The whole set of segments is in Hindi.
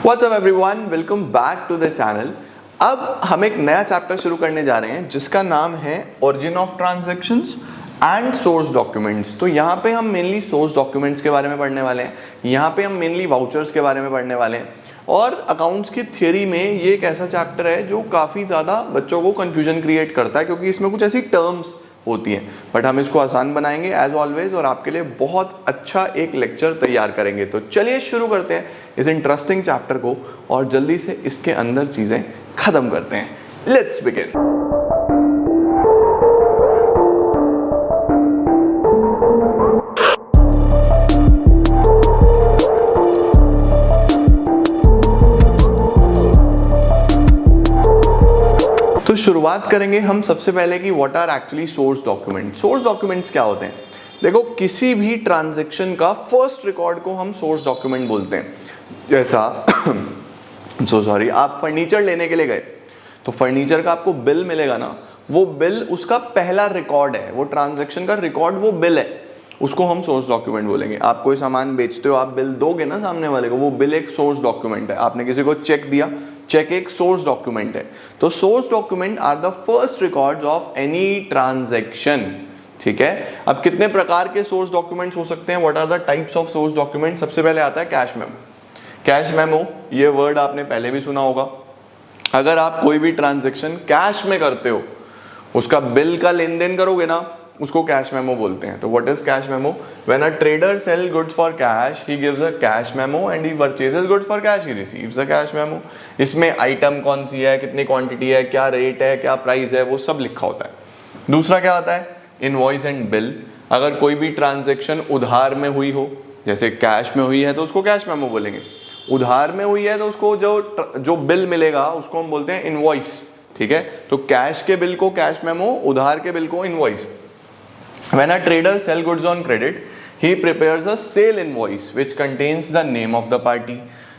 What's up everyone? Welcome back to the channel. अब हम एक नया चैप्टर शुरू करने जा रहे हैं जिसका नाम है origin of transactions and source documents. तो यहाँ पे हम मेनली सोर्स डॉक्यूमेंट्स के बारे में पढ़ने वाले हैं, यहाँ पे हम मेनली वाउचर्स के बारे में पढ़ने वाले हैं। और अकाउंट्स की थ्योरी में ये एक ऐसा चैप्टर है जो काफ़ी ज़्यादा बच्चों को कन्फ्यूजन क्रिएट करता है क्योंकि इसमें कुछ ऐसी टर्म्स होती हैं, बट हम इसको आसान बनाएंगे एज ऑलवेज और आपके लिए बहुत अच्छा एक लेक्चर तैयार करेंगे। तो चलिए शुरू करते हैं इस इंटरेस्टिंग चैप्टर को और जल्दी से इसके अंदर चीजें खत्म करते हैं। Let's begin. तो शुरुआत करेंगे हम सबसे पहले कि what are actually source document. Source documents क्या होते हैं? देखो, किसी भी ट्रांजैक्शन का फर्स्ट रिकॉर्ड को हम सोर्स डॉक्यूमेंट बोलते हैं। जैसा आप फर्नीचर लेने के लिए गए तो फर्नीचर का आपको बिल मिलेगा ना, वो बिल उसका पहला रिकॉर्ड है, वो ट्रांजैक्शन का रिकॉर्ड वो बिल है, उसको हम सोर्स डॉक्यूमेंट बोलेंगे। आप कोई सामान बेचते हो, आप बिल दोगे ना सामने वाले को, वो बिल एक सोर्स डॉक्यूमेंट है। आपने किसी को चेक दिया, चेक एक सोर्स डॉक्यूमेंट है। तो source document are the first records of any transaction. ठीक है, अब कितने प्रकार के सोर्स डॉक्यूमेंट्स हो सकते हैं? What are the types of source document? सबसे पहले आता है कैश मेमो। कैश मेमो, ये वर्ड आपने पहले भी सुना होगा। अगर आप कोई भी ट्रांजैक्शन कैश में करते हो, उसका बिल का लेन देन करोगे ना, उसको कैश मेमो बोलते हैं। तो what is cash memo? When a trader sell goods for cash, he gives a cash memo and he purchases goods for cash, he receives a cash memo. इसमें आइटम कौन सी है, कितनी क्वांटिटी है, क्या रेट है, क्या प्राइस है, वो सब लिखा होता है। दूसरा क्या आता है? Invoice and bill. अगर कोई भी ट्रांजैक्शन उधार में हुई हो, जैसे कैश में हुई है तो उसको कैश मेमो बोलेंगे, उधार में हुई है तो उसको जो बिल मिलेगा उसको हम बोलते हैं इनवॉइस। ठीक है, तो कैश के बिल को कैश मेमो, उधार के बिल को invoice. When a trader sell goods on credit, he prepares a sale invoice which contains the name of the party.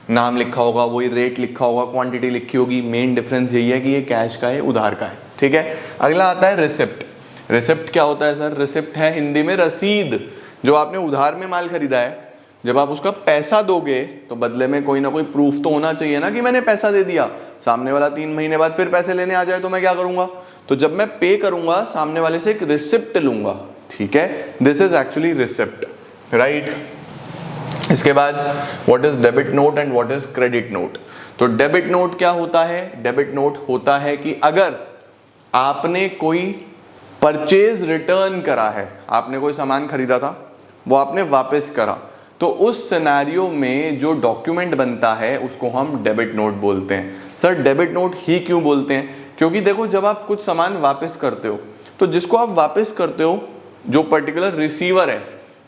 नाम लिखा होगा, वही रेट लिखा होगा, क्वांटिटी लिखी होगी। मेन डिफरेंस यही है कि ये कैश का है, उधार का है। ठीक है, अगला आता है रिसिप्ट। रिसिप्ट क्या होता है सर? रिसिप्ट है हिंदी में रसीद। जो आपने उधार में माल खरीदा है, जब आप उसका पैसा दोगे तो बदले में कोई ना कोई प्रूफ तो होना चाहिए ना कि मैंने पैसा दे दिया। सामने वाला 3 महीने बाद फिर पैसे लेने आ जाए तो मैं क्या करूंगा? तो जब मैं पे करूंगा, सामने वाले से एक रिसिप्ट लूंगा। ठीक है, this is actually receipt, right. इसके बाद what is debit note and what is credit note? तो डेबिट नोट क्या होता है? डेबिट नोट होता है कि अगर आपने कोई परचेज रिटर्न करा है, आपने कोई सामान खरीदा था, वो आपने वापस करा, तो उस सिनेरियो में जो डॉक्यूमेंट बनता है उसको हम डेबिट नोट बोलते हैं। सर डेबिट नोट ही क्यों बोलते हैं? क्योंकि देखो, जब आप कुछ सामान वापस करते हो तो जिसको आप वापस करते हो, जो पर्टिकुलर रिसीवर है,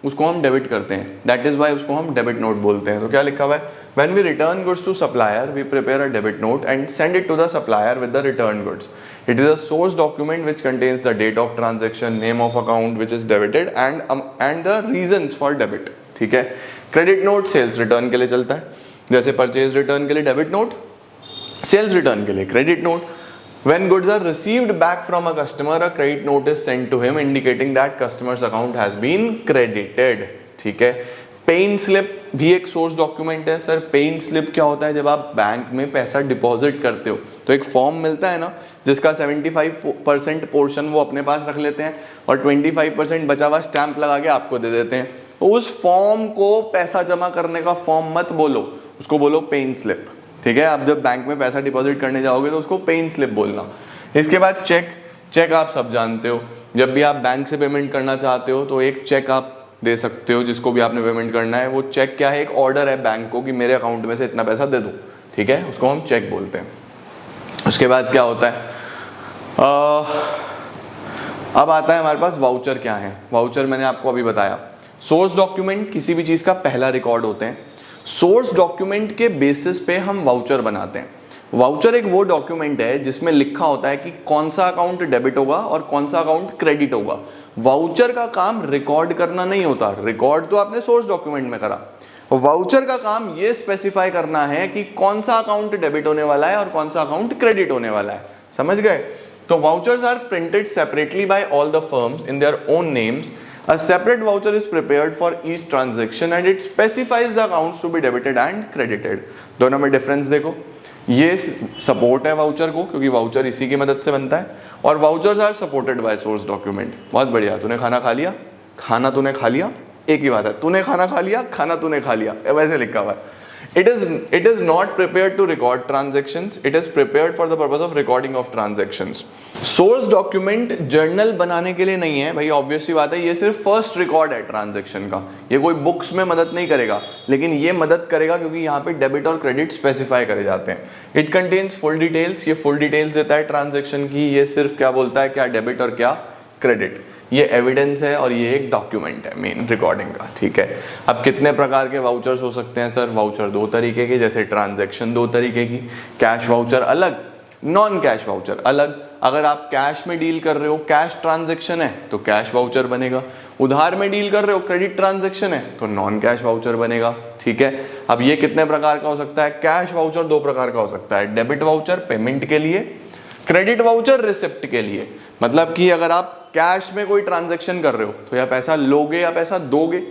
उसको हम डेबिट करते हैं। दैट इज वाई उसको हम डेबिट नोट बोलते हैं। तो क्या लिखा हुआ है? When we return goods to supplier, we prepare a debit note and send it to the supplier with the return goods. It is a source document which contains the date of transaction, name of account which is debited and the reasons for debit. ठीक है, क्रेडिट नोट सेल्स रिटर्न के लिए चलता है, जैसे परचेज रिटर्न के लिए डेबिट नोट, सेल्स रिटर्न के लिए credit note. When goods are received back from a customer, a credit note is sent to him indicating that customer's account has been credited. ठीक है, पेइन स्लिप भी एक सोर्स डॉक्यूमेंट है। सर पेइन स्लिप क्या होता है? जब आप बैंक में पैसा डिपॉजिट करते हो तो एक फॉर्म मिलता है ना, जिसका 75% पोर्शन वो अपने पास रख लेते हैं और 25% बचा हुआ स्टैंप लगा के आपको दे देते हैं। तो उस फॉर्म को पैसा जमा करने का फॉर्म मत बोलो, उसको बोलो पेइन स्लिप। ठीक है, आप जब बैंक में पैसा डिपॉजिट करने जाओगे तो उसको पेइन स्लिप बोलना। इसके बाद चेक। चेक आप सब जानते हो, जब भी आप बैंक से पेमेंट करना चाहते हो तो एक चेक आप दे सकते हो जिसको भी आपने पेमेंट करना है। वो चेक क्या है? एक ऑर्डर है बैंक को कि मेरे अकाउंट में से इतना पैसा दे दो। ठीक है, उसको हम चेक बोलते हैं। उसके बाद क्या होता है? अब आता है हमारे पास वाउचर। क्या है वाउचर? मैंने आपको अभी बताया, सोर्स डॉक्यूमेंट किसी भी चीज का पहला रिकॉर्ड होते हैं। सोर्स डॉक्यूमेंट के बेसिस पे हम वाउचर बनाते हैं। वाउचर एक वो डॉक्यूमेंट है जिसमें लिखा होता है कि कौन सा अकाउंट डेबिट होगा और कौन सा अकाउंट क्रेडिट होगा। वाउचर का काम रिकॉर्ड करना नहीं होता, रिकॉर्ड तो आपने सोर्स डॉक्यूमेंट में करा। वाउचर का काम ये स्पेसिफाई करना है कि कौन सा अकाउंट डेबिट होने वाला है और कौन सा अकाउंट क्रेडिट होने वाला है। समझ गए? तो vouchers are printed separately by all the firms in their own names A separate voucher is prepared for each transaction and it specifies the accounts to be debited and credited. दोनों में डिफरेंस देखो, ये सपोर्ट है वाउचर को क्योंकि वाउचर इसी की मदद से बनता है, और vouchers are supported by source document. बहुत बढ़िया, तूने खाना खा लिया, खाना तूने खा लिया, एक ही बात है, तूने खाना खा लिया, खाना तूने खा लिया, वैसे लिखा हुआ है। It is not prepared to record transactions. It is prepared for the purpose of recording of transactions. Source document journal बनाने के लिए नहीं है भाई, ऑब्वियस सी बात है, ये सिर्फ फर्स्ट रिकॉर्ड है ट्रांजैक्शन का, ये कोई बुक्स में मदद नहीं करेगा, लेकिन ये मदद करेगा क्योंकि यहाँ पे डेबिट और क्रेडिट स्पेसिफाई करे जाते हैं। इट कंटेन्स फुल डिटेल्स, ये फुल डिटेल्स देता है ट्रांजैक्शन की, ये सिर्फ क्या बोलता है, क्या डेबिट और क्या क्रेडिट। ये एविडेंस है और ये एक डॉक्यूमेंट है मेन रिकॉर्डिंग का, ठीक है। अब कितने प्रकार के वाउचर्स हो सकते हैं सर? वाउचर दो तरीके के, जैसे ट्रांजैक्शन दो तरीके की, कैश वाउचर अलग, नॉन कैश वाउचर अलग। अगर आप कैश में डील कर रहे हो, कैश ट्रांजैक्शन है तो कैश वाउचर बनेगा, उधार में डील कर रहे हो, क्रेडिट ट्रांजैक्शन है तो नॉन कैश वाउचर बनेगा, ठीक है। अब ये कितने प्रकार का हो सकता है? कैश वाउचर दो प्रकार का हो सकता है, डेबिट वाउचर पेमेंट के लिए, क्रेडिट वाउचर रिसिप्ट के लिए। मतलब कि अगर आप कैश में कोई ट्रांजैक्शन कर रहे हो तो या पैसा लोगे या पैसा दोगे,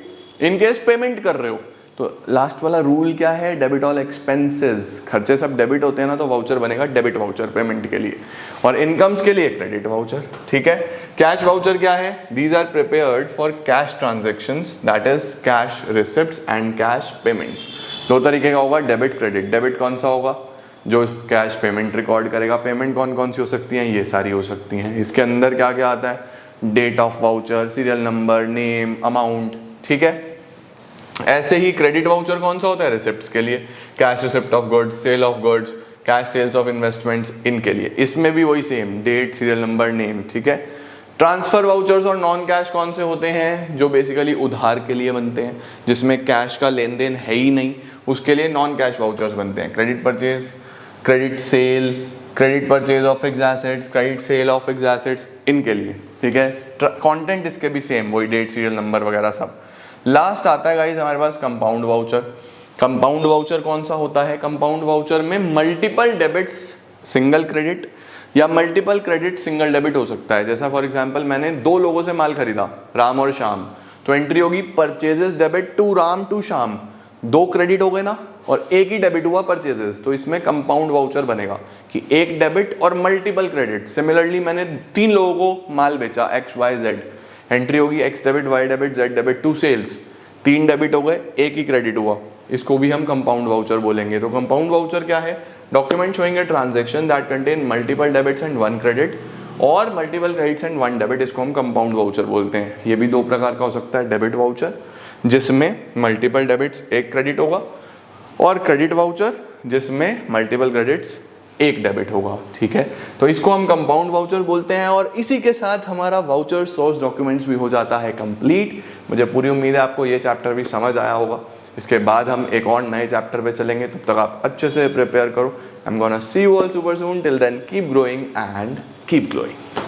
इन केस पेमेंट कर रहे हो तो लास्ट वाला रूल क्या है? डेबिट ऑल एक्सपेंसेस, खर्चे सब डेबिट होते हैं ना, तो वाउचर बनेगा डेबिट वाउचर पेमेंट के लिए, और इनकम्स के लिए क्रेडिट वाउचर, ठीक है। कैश वाउचर क्या है? These are prepared for cash transactions, that is cash receipts and cash payments. दो तरीके का होगा, डेबिट क्रेडिट। डेबिट कौन सा होगा? जो कैश पेमेंट रिकॉर्ड करेगा। पेमेंट कौन कौन सी हो सकती हैं? ये सारी हो सकती हैं। इसके अंदर क्या क्या आता है? Date of voucher, serial number, name, amount, ठीक है। ऐसे ही क्रेडिट वाउचर कौन सा होता है? रिसिप्ट्स के लिए, cash receipt of goods, sale of goods, cash sales of investments, इनके लिए। इसमें भी वही same, date, serial number, name, ठीक है। ट्रांसफर वाउचर्स और नॉन कैश कौन से होते हैं? जो बेसिकली उधार के लिए बनते हैं, जिसमें कैश का लेन देन है ही नहीं, उसके लिए नॉन कैश वाउचर्स बनते हैं। Credit purchase, credit sale, credit purchase of fixed assets, credit sale of fixed assets, इनके लिए, ठीक है। कंटेंट इसके भी सेम, वही डेट, सीरियल नंबर वगैरह सब। लास्ट आता है गाइस हमारे पास कंपाउंड वाउचर। कंपाउंड वाउचर कौन सा होता है? कंपाउंड वाउचर में मल्टीपल डेबिट्स सिंगल क्रेडिट या मल्टीपल क्रेडिट सिंगल डेबिट हो सकता है। जैसा फॉर एग्जांपल मैंने दो लोगों से माल खरीदा, राम और श्याम, तो एंट्री होगी purchases debit to Ram to Shyam, दो क्रेडिट हो गए ना, और एक ही डेबिट हुआ परचेजेस, तो इसमें कंपाउंड वाउचर बनेगा कि एक डेबिट और मल्टीपल क्रेडिट। सिमिलरली मैंने तीन लोगों को माल बेचा, एक्स वाई जेड, एंट्री होगी X debit, Y debit, Z debit, to sales, तीन डेबिट हो गए, एक ही क्रेडिट हुआ, इसको भी हम कंपाउंड वाउचर बोलेंगे। तो कंपाउंड वाउचर क्या है? Document showing a transaction that contain multiple debits and one credit और multiple credits and one debit, इसको हम कंपाउंड वाउचर बोलते हैं। ये भी दो प्रकार का हो सकता है, डेबिट वाउचर जिसमें मल्टीपल डेबिट्स एक क्रेडिट होगा, और क्रेडिट वाउचर जिसमें मल्टीपल क्रेडिट्स एक डेबिट होगा, ठीक है। तो इसको हम कंपाउंड वाउचर बोलते हैं, और इसी के साथ हमारा वाउचर सोर्स डॉक्यूमेंट्स भी हो जाता है कंप्लीट। मुझे पूरी उम्मीद है आपको ये चैप्टर भी समझ आया होगा। इसके बाद हम एक और नए चैप्टर पे चलेंगे, तब तक आप अच्छे से प्रिपेयर करो। I am gonna see you all super soon, till then keep growing and keep glowing.